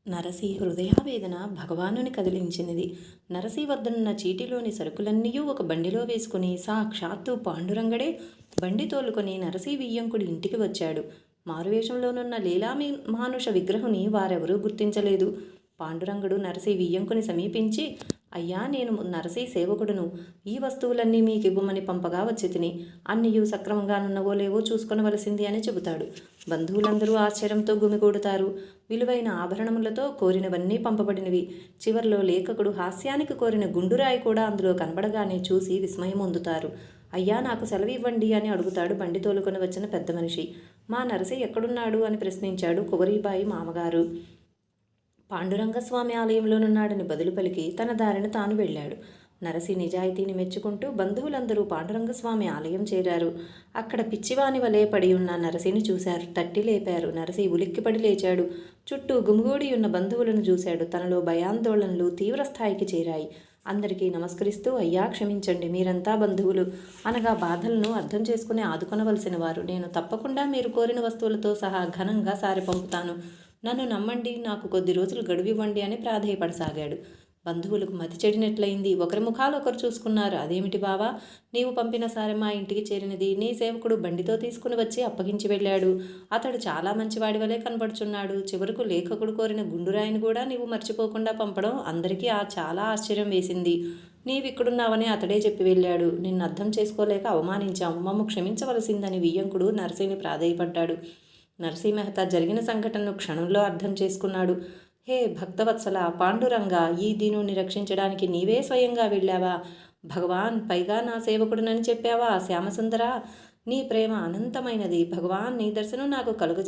నరసి హృదయావేదన భగవానుని కదిలించినది. నరసి వద్దనున్న చీటిలోని సరుకులన్నీయూ ఒక బండిలో వేసుకుని సాక్షాత్తు పాండురంగడే బండి తోలుకొని నరసి వియ్యంకుడి ఇంటికి వచ్చాడు. మారువేషంలోనున్న లీలామి మానుష విగ్రహుని వారెవరూ గుర్తించలేదు. పాండురంగుడు నరసి వియ్యంకుని సమీపించి, అయ్యా, నేను నరసి సేవకుడును. ఈ వస్తువులన్నీ మీకివ్వమని పంపగా వచ్చి తిని అన్నియూ సక్రమంగానున్నవో లేవో చూసుకొనవలసింది అని చెబుతాడు. బంధువులందరూ ఆశ్చర్యంతో గుమిగూడుతారు. విలువైన ఆభరణములతో కోరినవన్నీ పంపబడినవి. చివర్లో లేఖకుడు హాస్యానికి కోరిన గుండురాయి కూడా అందులో కనబడగానే చూసి విస్మయం పొందుతారు. అయ్యా, నాకు సెలవు ఇవ్వండి అని అడుగుతాడు బండి తోలుకొని వచ్చిన పెద్ద మనిషి. మా నరసి ఎక్కడున్నాడు అని ప్రశ్నించాడు కువరీబాయి మామగారు. పాండురంగస్వామి ఆలయంలోనున్నాడని బదులు పలికి తన దారిన తాను వెళ్ళాడు. నరసి నిజాయితీని మెచ్చుకుంటూ బంధువులందరూ పాండురంగస్వామి ఆలయం చేరారు. అక్కడ పిచ్చివాని వలె పడి ఉన్న నరసిని చూశారు. తట్టి లేపారు. నరసి ఉలిక్కిపడి లేచాడు. చుట్టూ గుమిగూడి ఉన్న బంధువులను చూశాడు. తనలో భయాందోళనలు తీవ్రస్థాయికి చేరాయి. అందరికీ నమస్కరిస్తూ, అయ్యా, క్షమించండి, మీరంతా బంధువులు అనగా బాధలను అర్థం చేసుకుని ఆదుకొనవలసిన వారు. నేను తప్పకుండా మీరు కోరిన వస్తువులతో సహా ఘనంగా సారి పంపుతాను. నన్ను నమ్మండి, నాకు కొద్ది రోజులు గడువివ్వండి అని ప్రాధేయపడసాగాడు. బంధువులకు మతి చెడినట్లయింది. ఒకరి ముఖాలు ఒకరు చూసుకున్నారు. అదేమిటి బావా, నీవు పంపిన సారె మా ఇంటికి చేరినది. నీ సేవకుడు బండితో తీసుకుని వచ్చి అప్పగించి వెళ్ళాడు. అతడు చాలా మంచివాడి వలె కనబడుచున్నాడు. చివరకు లేఖకుడు కోరిన గుండురాయిని కూడా నీవు మర్చిపోకుండా పంపడం అందరికీ చాలా ఆశ్చర్యం వేసింది. నీవిక్కడున్నావని అతడే చెప్పి వెళ్ళాడు. నిన్ను అర్థం చేసుకోలేక అవమానించాం. మమ్ము క్షమించవలసిందని వియ్యంకుడు నరసింహని ప్రాధేయపడ్డాడు. నరసింహ మెహతా జరిగిన సంఘటనను క్షణంలో అర్థం చేసుకున్నాడు. హే భక్తవత్సల పాండురంగ, ఈ దీనుని రక్షించడానికి నీవే స్వయంగా వెళ్ళావా? భగవాన్ పైగా నా సేవకుడునని చెప్పావా? శ్యామసుందరా, నీ ప్రేమ అనంతమైనది. భగవాన్ నీ దర్శనం నాకు కలుగజే